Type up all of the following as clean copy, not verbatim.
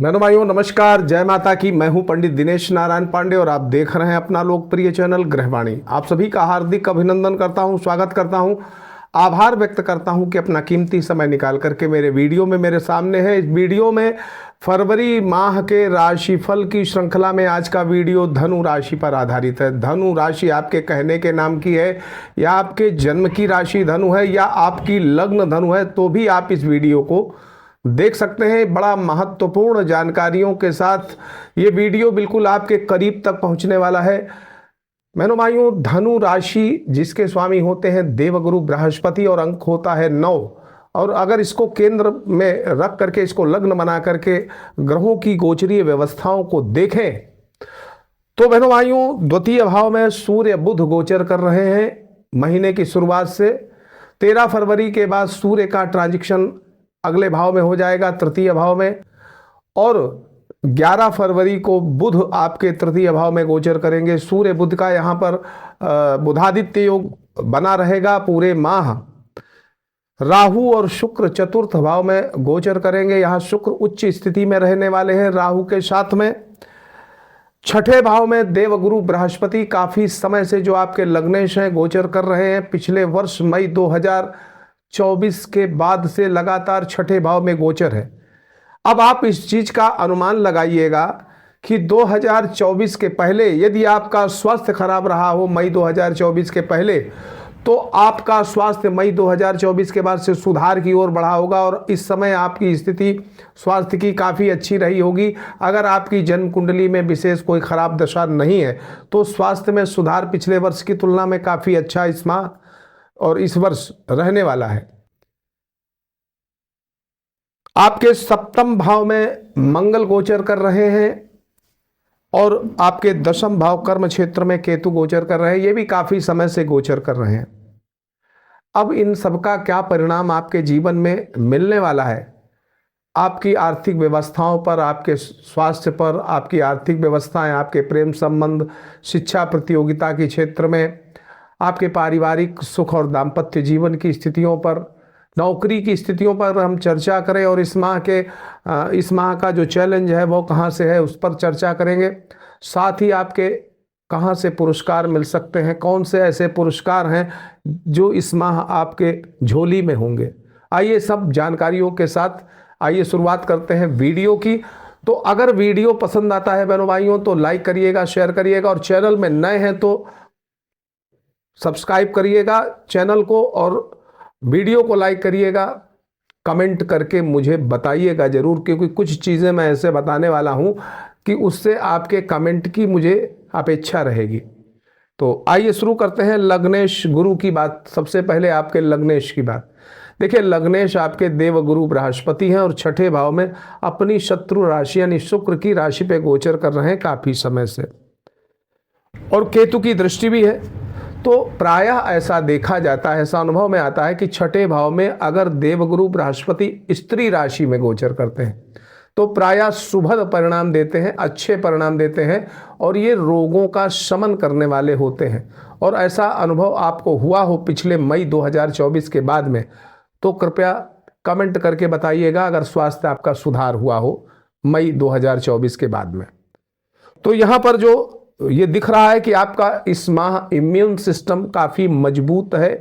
बहनों भाइयों नमस्कार, जय माता की। मैं हूं पंडित दिनेश नारायण पांडे और आप देख रहे हैं अपना लोकप्रिय चैनल ग्रहवाणी। आप सभी का हार्दिक अभिनंदन करता हूं, स्वागत करता हूं, आभार व्यक्त करता हूं कि अपना कीमती समय निकाल करके मेरे वीडियो में मेरे सामने है। इस वीडियो में फरवरी माह के राशिफल की श्रृंखला में आज का वीडियो धनु राशि पर आधारित है। धनु राशि आपके कहने के नाम की है या आपके जन्म की राशि धनु है या आपकी लग्न धनु है तो भी आप इस वीडियो को देख सकते हैं। बड़ा महत्वपूर्ण जानकारियों के साथ ये वीडियो बिल्कुल आपके करीब तक पहुंचने वाला है। बहनों भाइयों, धनु राशि जिसके स्वामी होते हैं देवगुरु बृहस्पति और अंक होता है 9। और अगर इसको केंद्र में रख करके इसको लग्न बना करके ग्रहों की गोचरीय व्यवस्थाओं को देखें तो बहनों भाइयों द्वितीय भाव में सूर्य बुध गोचर कर रहे हैं। महीने की शुरुआत से 13 फरवरी के बाद सूर्य का ट्रांजिशन अगले भाव में हो जाएगा, तृतीय भाव में, और 11 फरवरी को बुध आपके तृतीय भाव में गोचर करेंगे। सूर्य बुध का यहाँ पर बुधादित्य योग बना रहेगा पूरे माह। राहु और शुक्र चतुर्थ भाव में गोचर करेंगे। यहाँ शुक्र उच्च स्थिति में रहने वाले हैं राहु के साथ में। छठे भाव में देवगुरु बृहस्पति काफी समय से जो आपके लग्नेश हैं गोचर कर रहे हैं। पिछले वर्ष मई 2024 के बाद से लगातार छठे भाव में गोचर है। अब आप इस चीज का अनुमान लगाइएगा कि 2024 के पहले यदि आपका स्वास्थ्य खराब रहा हो मई 2024 के पहले, तो आपका स्वास्थ्य मई 2024 के बाद से सुधार की ओर बढ़ा होगा और इस समय आपकी स्थिति स्वास्थ्य की काफ़ी अच्छी रही होगी। अगर आपकी जन्म कुंडली में विशेष कोई खराब दशा नहीं है तो स्वास्थ्य में सुधार पिछले वर्ष की तुलना में काफ़ी अच्छा इस माह और इस वर्ष रहने वाला है। आपके सप्तम भाव में मंगल गोचर कर रहे हैं और आपके दशम भाव कर्म क्षेत्र में केतु गोचर कर रहे हैं। ये भी काफी समय से गोचर कर रहे हैं। अब इन सबका क्या परिणाम आपके जीवन में मिलने वाला है? आपकी आर्थिक व्यवस्थाओं पर, आपके स्वास्थ्य पर, आपकी आर्थिक व्यवस्थाएं, आपके प्रेम संबंध, शिक्षा प्रतियोगिता के क्षेत्र में, आपके पारिवारिक सुख और दाम्पत्य जीवन की स्थितियों पर, नौकरी की स्थितियों पर हम चर्चा करें और इस माह का जो चैलेंज है वो कहाँ से है उस पर चर्चा करेंगे। साथ ही आपके कहाँ से पुरस्कार मिल सकते हैं, कौन से ऐसे पुरस्कार हैं जो इस माह आपके झोली में होंगे। आइए सब जानकारियों के साथ आइए शुरुआत करते हैं वीडियो की। तो अगर वीडियो पसंद आता है बहनों भाइयों तो लाइक करिएगा, शेयर करिएगा और चैनल में नए हैं तो सब्सक्राइब करिएगा चैनल को और वीडियो को लाइक करिएगा। कमेंट करके मुझे बताइएगा जरूर, क्योंकि कुछ चीज़ें मैं ऐसे बताने वाला हूं कि उससे आपके कमेंट की मुझे अपेक्षा रहेगी। तो आइए शुरू करते हैं लग्नेश गुरु की बात। सबसे पहले आपके लग्नेश की बात देखिए। लग्नेश आपके देवगुरु बृहस्पति हैं और छठे भाव में अपनी शत्रु राशि यानी शुक्र की राशि पे गोचर कर रहे हैं काफी समय से, और केतु की दृष्टि भी है। तो प्रायः ऐसा देखा जाता है, ऐसा अनुभव में आता है कि छठे भाव में अगर देवगुरु बृहस्पति स्त्री राशि में गोचर करते हैं तो प्रायः शुभद परिणाम देते हैं, अच्छे परिणाम देते हैं और ये रोगों का शमन करने वाले होते हैं। और ऐसा अनुभव आपको हुआ हो पिछले मई 2024 के बाद में तो कृपया कमेंट करके बताइएगा अगर स्वास्थ्य आपका सुधार हुआ हो मई 2024 के बाद में। तो यहाँ पर जो ये दिख रहा है कि आपका इस माह इम्यून सिस्टम काफी मजबूत है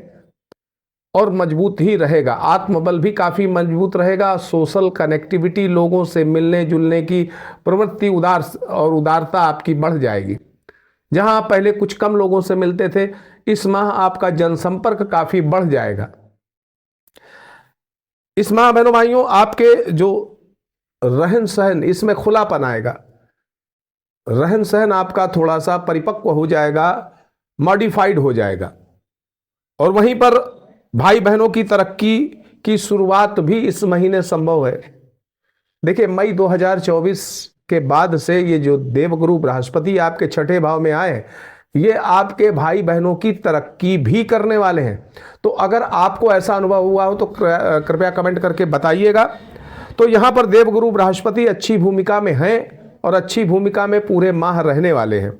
और मजबूत ही रहेगा। आत्मबल भी काफी मजबूत रहेगा। सोशल कनेक्टिविटी, लोगों से मिलने जुलने की प्रवृत्ति, उदारता आपकी बढ़ जाएगी। जहां आप पहले कुछ कम लोगों से मिलते थे, इस माह आपका जनसंपर्क काफी बढ़ जाएगा। इस माह बहनों भाइयों आपके जो रहन सहन इसमें खुलापन आएगा। रहन सहन आपका थोड़ा सा परिपक्व हो जाएगा, मॉडिफाइड हो जाएगा। और वहीं पर भाई बहनों की तरक्की की शुरुआत भी इस महीने संभव है। देखिए मई 2024 के बाद से ये जो देवगुरु बृहस्पति आपके छठे भाव में आए, ये आपके भाई बहनों की तरक्की भी करने वाले हैं। तो अगर आपको ऐसा अनुभव हुआ हो तो कृपया कमेंट करके बताइएगा। तो यहाँ पर देवगुरु बृहस्पति अच्छी भूमिका में हैं और अच्छी भूमिका में पूरे माह रहने वाले हैं।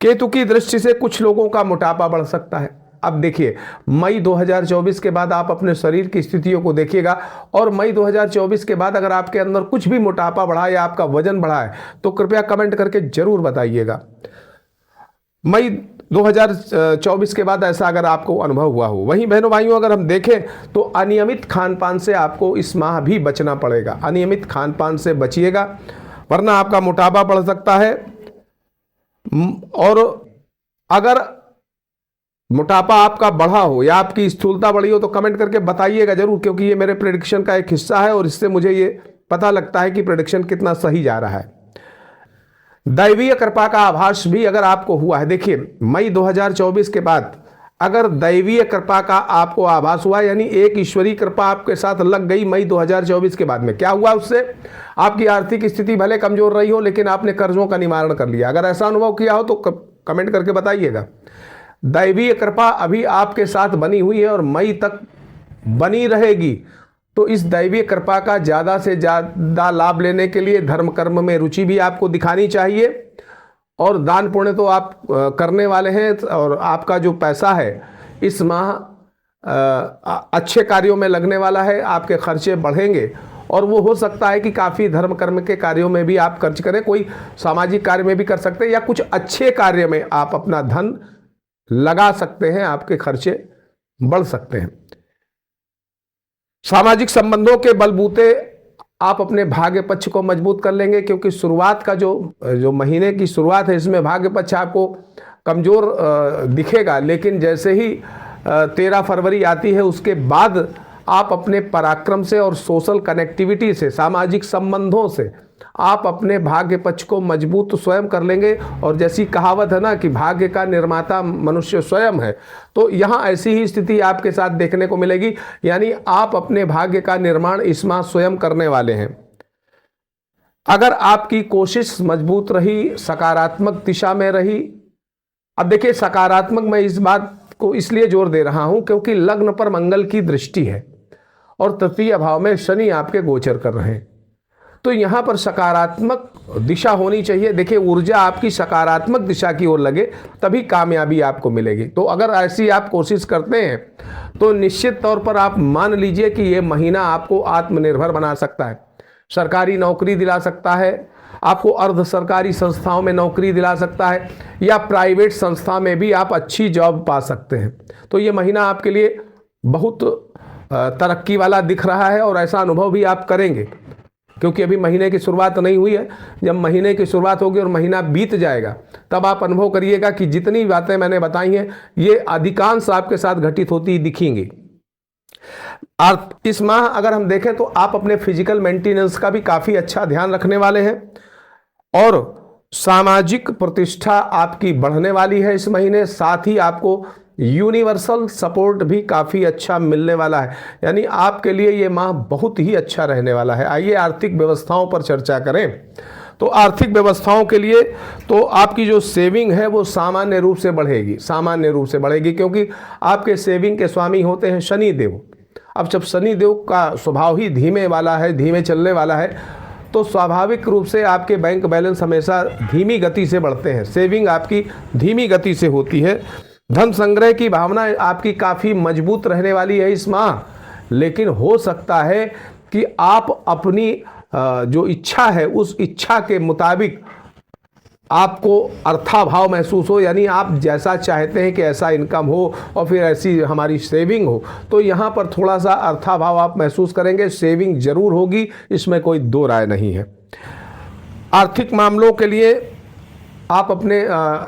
केतु की दृष्टि से कुछ लोगों का मोटापा बढ़ सकता है। अब देखिए मई 2024 के बाद आप अपने शरीर की स्थितियों को देखिएगा, और मई 2024 के बाद अगर आपके अंदर कुछ भी मोटापा बढ़ा या आपका वजन बढ़ा है तो कृपया कमेंट करके जरूर बताइएगा। मई 2024 के बाद ऐसा अगर आपको अनुभव हुआ हो। वहीं बहनों भाइयों, अगर हम देखें तो अनियमित खानपान से आपको इस माह भी बचना पड़ेगा। अनियमित खानपान से बचिएगा, वरना आपका मोटापा बढ़ सकता है। और अगर मोटापा आपका बढ़ा हो या आपकी स्थूलता बढ़ी हो तो कमेंट करके बताइएगा जरूर, क्योंकि ये मेरे प्रेडिक्शन का एक हिस्सा है और इससे मुझे ये पता लगता है कि प्रेडिक्शन कितना सही जा रहा है। दैवीय कृपा का आभास भी अगर आपको हुआ है, देखिए मई 2024 के बाद अगर दैवीय कृपा का आपको आभास हुआ, यानी एक ईश्वरीय कृपा आपके साथ लग गई मई 2024 के बाद में, क्या हुआ उससे? आपकी आर्थिक स्थिति भले कमजोर रही हो लेकिन आपने कर्जों का निवारण कर लिया। अगर ऐसा अनुभव किया हो तो कमेंट करके बताइएगा। दैवीय कृपा अभी आपके साथ बनी हुई है और मई तक बनी रहेगी। तो इस दैवीय कृपा का ज़्यादा से ज़्यादा लाभ लेने के लिए धर्म कर्म में रुचि भी आपको दिखानी चाहिए, और दान पुण्य तो आप करने वाले हैं, और आपका जो पैसा है इस माह अच्छे कार्यों में लगने वाला है। आपके खर्चे बढ़ेंगे और वो हो सकता है कि काफ़ी धर्म कर्म के कार्यों में भी आप खर्च करें, कोई सामाजिक कार्य में भी कर सकते हैं या कुछ अच्छे कार्य में आप अपना धन लगा सकते हैं, आपके खर्चे बढ़ सकते हैं। सामाजिक संबंधों के बलबूते आप अपने भाग्य पक्ष को मजबूत कर लेंगे, क्योंकि शुरुआत का जो महीने की शुरुआत है इसमें भाग्य पक्ष आपको कमज़ोर दिखेगा, लेकिन जैसे ही 13 फरवरी आती है उसके बाद आप अपने पराक्रम से और सोशल कनेक्टिविटी से, सामाजिक संबंधों से आप अपने भाग्य पक्ष को मजबूत स्वयं कर लेंगे। और जैसी कहावत है ना कि भाग्य का निर्माता मनुष्य स्वयं है, तो यहाँ ऐसी ही स्थिति आपके साथ देखने को मिलेगी, यानी आप अपने भाग्य का निर्माण इस माह स्वयं करने वाले हैं। अगर आपकी कोशिश मजबूत रही, सकारात्मक दिशा में रही। अब देखिए सकारात्मक, मैं इस बात को इसलिए जोर दे रहा हूं क्योंकि लग्न पर मंगल की दृष्टि है और तृतीय भाव में शनि आपके गोचर कर रहे हैं, तो यहाँ पर सकारात्मक दिशा होनी चाहिए। देखिए ऊर्जा आपकी सकारात्मक दिशा की ओर लगे तभी कामयाबी आपको मिलेगी। तो अगर ऐसी आप कोशिश करते हैं तो निश्चित तौर पर आप मान लीजिए कि ये महीना आपको आत्मनिर्भर बना सकता है। सरकारी नौकरी दिला सकता है, आपको अर्ध सरकारी संस्थाओं में नौकरी दिला सकता है, या प्राइवेट संस्था में भी आप अच्छी जॉब पा सकते हैं। तो ये महीना आपके लिए बहुत तरक्की वाला दिख रहा है और ऐसा अनुभव भी आप करेंगे, क्योंकि अभी महीने की शुरुआत नहीं हुई है। जब महीने की शुरुआत होगी और महीना बीत जाएगा तब आप अनुभव करिएगा कि जितनी बातें मैंने बताई हैं ये अधिकांश आपके साथ घटित होती दिखेंगी। इस माह अगर हम देखें तो आप अपने फिजिकल मेंटेनेंस का भी काफ़ी अच्छा ध्यान रखने वाले हैं, और सामाजिक प्रतिष्ठा आपकी बढ़ने वाली है इस महीने। साथ ही आपको यूनिवर्सल सपोर्ट भी काफ़ी अच्छा मिलने वाला है, यानी आपके लिए ये माह बहुत ही अच्छा रहने वाला है। आइए आर्थिक व्यवस्थाओं पर चर्चा करें। तो आर्थिक व्यवस्थाओं के लिए तो आपकी जो सेविंग है वो सामान्य रूप से बढ़ेगी, सामान्य रूप से बढ़ेगी, क्योंकि आपके सेविंग के स्वामी होते हैं शनि देव। अब जब शनि देव का स्वभाव ही धीमे वाला है, धीमे चलने वाला है, तो स्वाभाविक रूप से आपके बैंक बैलेंस हमेशा धीमी गति से बढ़ते हैं, सेविंग आपकी धीमी गति से होती है। धन संग्रह की भावना आपकी काफ़ी मजबूत रहने वाली है इस माह, लेकिन हो सकता है कि आप अपनी जो इच्छा है उस इच्छा के मुताबिक आपको अर्थाभाव महसूस हो, यानी आप जैसा चाहते हैं कि ऐसा इनकम हो और फिर ऐसी हमारी सेविंग हो, तो यहाँ पर थोड़ा सा अर्थाभाव आप महसूस करेंगे। सेविंग जरूर होगी, इसमें कोई दो राय नहीं है। आर्थिक मामलों के लिए आप अपने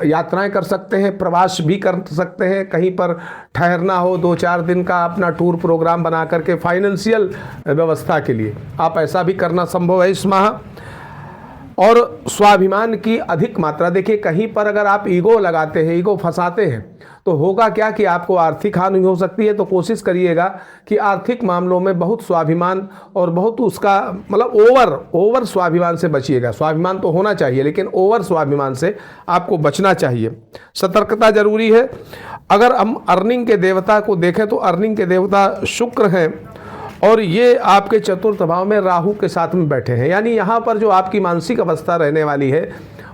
यात्राएं कर सकते हैं, प्रवास भी कर सकते हैं, कहीं पर ठहरना हो 2-4 दिन का अपना टूर प्रोग्राम बना करके फाइनेंशियल व्यवस्था के लिए आप ऐसा भी करना संभव है इस माह। और स्वाभिमान की अधिक मात्रा, देखिए कहीं पर अगर आप ईगो लगाते हैं, ईगो फंसाते हैं, तो होगा क्या कि आपको आर्थिक हानि हो सकती है। तो कोशिश करिएगा कि आर्थिक मामलों में बहुत स्वाभिमान और बहुत उसका मतलब ओवर स्वाभिमान से बचिएगा। स्वाभिमान तो होना चाहिए लेकिन ओवर स्वाभिमान से आपको बचना चाहिए। सतर्कता जरूरी है। अगर हम अर्निंग के देवता को देखें तो अर्निंग के देवता शुक्र हैं और ये आपके चतुर्थ भाव में राहु के साथ में बैठे हैं, यानी यहाँ पर जो आपकी मानसिक अवस्था रहने वाली है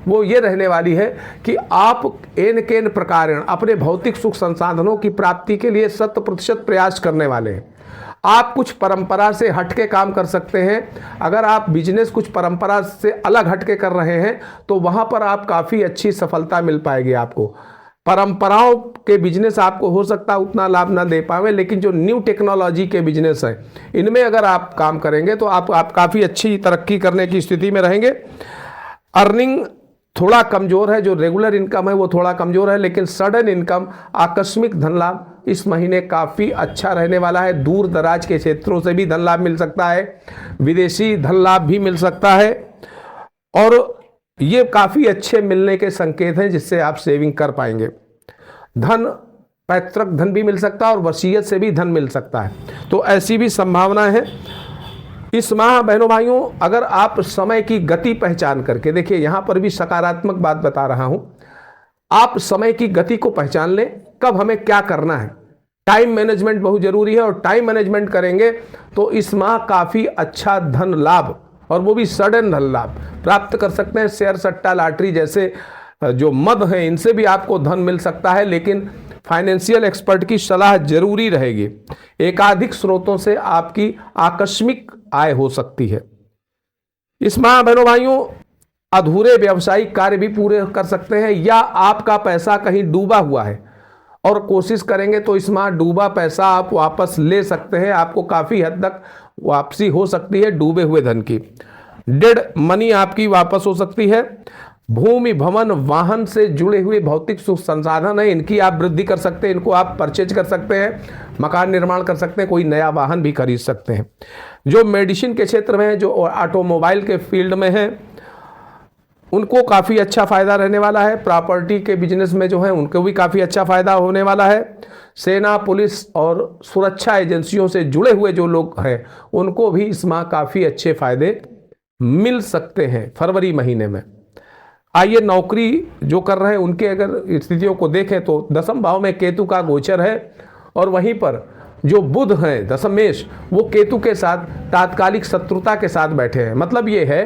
वो ये रहने वाली है कि आप एन केन प्रकारेण अपने भौतिक सुख संसाधनों की प्राप्ति के लिए 100% प्रयास करने वाले हैं। आप कुछ परंपरा से हटके काम कर सकते हैं। अगर आप बिजनेस कुछ परंपरा से अलग हटके कर रहे हैं तो वहाँ पर आप काफ़ी अच्छी सफलता मिल पाएगी आपको। परंपराओं के बिजनेस आपको हो सकता है उतना लाभ ना दे पावे, लेकिन जो न्यू टेक्नोलॉजी के बिजनेस हैं इनमें अगर आप काम करेंगे तो आप काफ़ी अच्छी तरक्की करने की स्थिति में रहेंगे। अर्निंग थोड़ा कमज़ोर है, जो रेगुलर इनकम है वो थोड़ा कमज़ोर है, लेकिन सडन इनकम आकस्मिक धन लाभ इस महीने काफ़ी अच्छा रहने वाला है। दूर दराज के क्षेत्रों से भी धन लाभ मिल सकता है, विदेशी धन लाभ भी मिल सकता है, और ये काफ़ी अच्छे मिलने के संकेत हैं जिससे आप सेविंग कर पाएंगे। धन पैतृक धन भी मिल सकता है और वसीयत से भी धन मिल सकता है, तो ऐसी भी संभावना है इस माह। बहनों भाइयों, अगर आप समय की गति पहचान करके देखिए, यहां पर भी सकारात्मक बात बता रहा हूं, आप समय की गति को पहचान लें, कब हमें क्या करना है। टाइम मैनेजमेंट बहुत जरूरी है, और टाइम मैनेजमेंट करेंगे तो इस माह काफ़ी अच्छा धन लाभ, और वो भी सडन धन लाभ प्राप्त कर सकते हैं। शेयर सट्टा लॉटरी जैसे जो मद हैं इनसे भी आपको धन मिल सकता है, लेकिन फाइनेंशियल एक्सपर्ट की सलाह जरूरी रहेगी। एकाधिक स्रोतों से आपकी आकस्मिक आय हो सकती है। इस माह बहनों भाइयों अधूरे व्यावसायिक कार्य भी पूरे कर सकते हैं, या आपका पैसा कहीं डूबा हुआ है और कोशिश करेंगे तो इस माह डूबा पैसा आप वापस ले सकते हैं। आपको काफ़ी हद तक वापसी हो सकती है डूबे हुए धन की। डेड मनी आपकी वापस हो सकती है। भूमि भवन वाहन से जुड़े हुए भौतिक सुख संसाधन है, इनकी आप वृद्धि कर सकते हैं, इनको आप परचेज कर सकते हैं, मकान निर्माण कर सकते हैं, कोई नया वाहन भी खरीद सकते हैं। जो मेडिसिन के क्षेत्र में है, जो ऑटोमोबाइल के फील्ड में है, उनको काफ़ी अच्छा फायदा रहने वाला है। प्रॉपर्टी के बिजनेस में जो है उनको भी काफ़ी अच्छा फायदा होने वाला है। सेना, पुलिस और सुरक्षा एजेंसियों से जुड़े हुए जो लोग हैं उनको भी इस माह काफ़ी अच्छे फायदे मिल सकते हैं फरवरी महीने में। आइए नौकरी जो कर रहे हैं उनके अगर स्थितियों को देखें तो दसम भाव में केतु का गोचर है, और वहीं पर जो बुध हैं दशमेश, वो केतु के साथ तात्कालिक शत्रुता के साथ बैठे हैं। मतलब ये है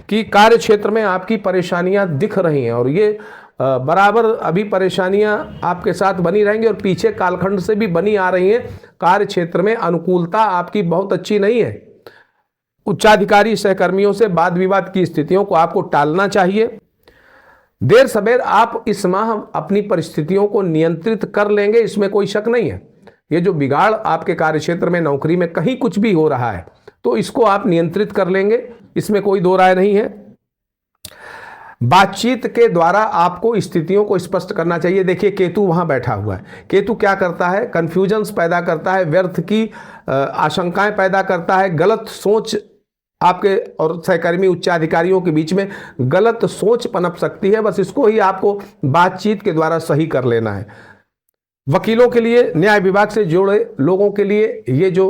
कि कार्य क्षेत्र में आपकी परेशानियां दिख रही हैं, और ये बराबर अभी परेशानियां आपके साथ बनी रहेंगी, और पीछे कालखंड से भी बनी आ रही हैं। कार्य क्षेत्र में अनुकूलता आपकी बहुत अच्छी नहीं है। उच्चाधिकारी सहकर्मियों से वाद विवाद की स्थितियों को आपको टालना चाहिए। देर सवेर आप इस माह अपनी परिस्थितियों को नियंत्रित कर लेंगे, इसमें कोई शक नहीं है। ये जो बिगाड़ आपके कार्यक्षेत्र में, नौकरी में कहीं कुछ भी हो रहा है तो इसको आप नियंत्रित कर लेंगे, इसमें कोई दो राय नहीं है। बातचीत के द्वारा आपको स्थितियों को स्पष्ट करना चाहिए। देखिए केतु वहां बैठा हुआ है, केतु क्या करता है, कंफ्यूजन्स पैदा करता है, व्यर्थ की आशंकाएं पैदा करता है, गलत सोच आपके और सहकर्मी उच्चाधिकारियों के बीच में गलत सोच पनप सकती है। बस इसको ही आपको बातचीत के द्वारा सही कर लेना है। वकीलों के लिए, न्याय विभाग से जुड़े लोगों के लिए ये जो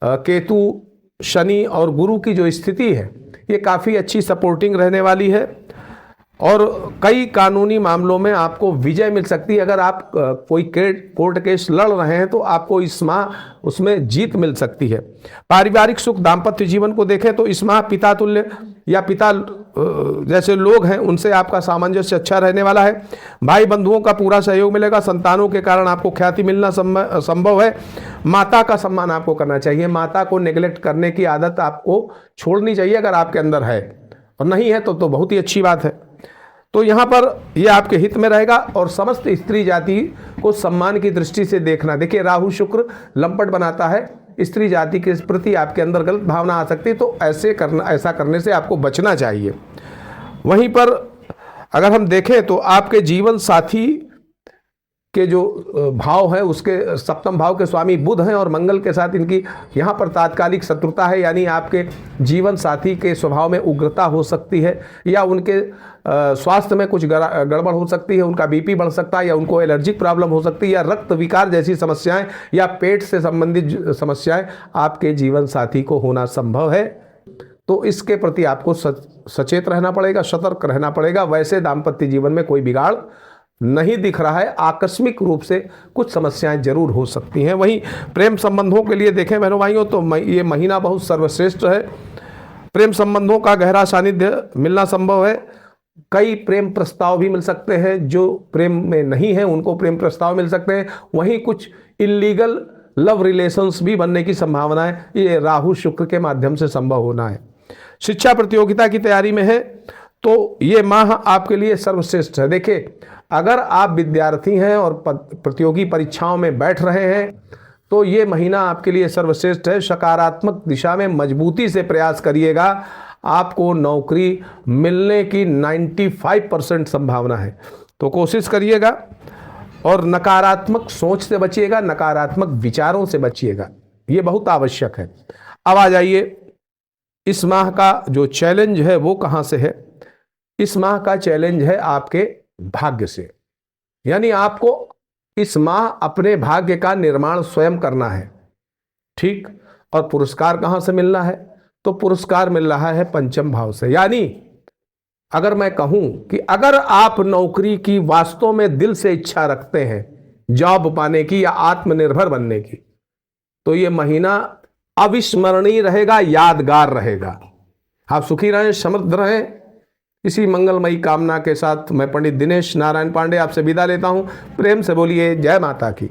केतु, शनि और गुरु की जो स्थिति है ये काफ़ी अच्छी सपोर्टिंग रहने वाली है, और कई कानूनी मामलों में आपको विजय मिल सकती है। अगर आप कोई कोर्ट केस लड़ रहे हैं तो आपको इस माह उसमें जीत मिल सकती है। पारिवारिक सुख, दाम्पत्य जीवन को देखें तो इस माह पिता तुल्य या पिता जैसे लोग हैं उनसे आपका सामंजस्य अच्छा रहने वाला है। भाई बंधुओं का पूरा सहयोग मिलेगा। संतानों के कारण आपको ख्याति मिलना संभव है। माता का सम्मान आपको करना चाहिए। माता को नेग्लेक्ट करने की आदत आपको छोड़नी चाहिए अगर आपके अंदर है, और नहीं है तो बहुत ही अच्छी बात है। तो यहाँ पर ये आपके हित में रहेगा, और समस्त स्त्री जाति को सम्मान की दृष्टि से देखना। देखिए राहु शुक्र लंपट बनाता है, स्त्री जाति के प्रति आपके अंदर गलत भावना आ सकती है, तो ऐसा करने से आपको बचना चाहिए। वहीं पर अगर हम देखें तो आपके जीवन साथी के जो भाव है उसके सप्तम भाव के स्वामी बुध हैं, और मंगल के साथ इनकी यहाँ पर तात्कालिक शत्रुता है, यानी आपके जीवन साथी के स्वभाव में उग्रता हो सकती है, या उनके स्वास्थ्य में कुछ गड़बड़ हो सकती है, उनका बीपी बढ़ सकता है, या उनको एलर्जिक प्रॉब्लम हो सकती है, या रक्त विकार जैसी समस्याएं या पेट से संबंधित समस्याएं आपके जीवन साथी को होना संभव है। तो इसके प्रति आपको सचेत रहना पड़ेगा, सतर्क रहना पड़ेगा। वैसे दाम्पत्य जीवन में कोई बिगाड़ नहीं दिख रहा है, आकस्मिक रूप से कुछ समस्याएं जरूर हो सकती हैं। वहीं प्रेम संबंधों के लिए देखें बहनों भाइयों तो ये महीना बहुत सर्वश्रेष्ठ है। प्रेम संबंधों का गहरा सानिध्य मिलना संभव है। कई प्रेम प्रस्ताव भी मिल सकते हैं, जो प्रेम में नहीं है उनको प्रेम प्रस्ताव मिल सकते हैं। वहीं कुछ इलीगल लव रिलेशंस भी बनने की संभावना है, ये राहु शुक्र के माध्यम से संभव होना है। शिक्षा प्रतियोगिता की तैयारी में है तो ये माह आपके लिए सर्वश्रेष्ठ है। देखिए, अगर आप विद्यार्थी हैं और प्रतियोगी परीक्षाओं में बैठ रहे हैं तो ये महीना आपके लिए सर्वश्रेष्ठ है। सकारात्मक दिशा में मजबूती से प्रयास करिएगा, आपको नौकरी मिलने की 95% संभावना है, तो कोशिश करिएगा। और नकारात्मक सोच से बचिएगा, नकारात्मक विचारों से बचिएगा, ये बहुत आवश्यक है। अब आ जाइए, इस माह का जो चैलेंज है वो कहाँ से है? इस माह का चैलेंज है आपके भाग्य से, यानी आपको इस माह अपने भाग्य का निर्माण स्वयं करना है, ठीक। और पुरस्कार कहां से मिलना है? तो पुरस्कार मिल रहा है पंचम भाव से। यानी अगर मैं कहूं कि अगर आप नौकरी की वास्तव में दिल से इच्छा रखते हैं, जॉब पाने की या आत्मनिर्भर बनने की, तो ये महीना अविस्मरणीय रहेगा, यादगार रहेगा। आप सुखी रहें, समृद्ध रहें। इसी मंगलमयी कामना के साथ मैं पंडित दिनेश नारायण पांडे आपसे विदा लेता हूं। प्रेम से बोलिए जय माता की।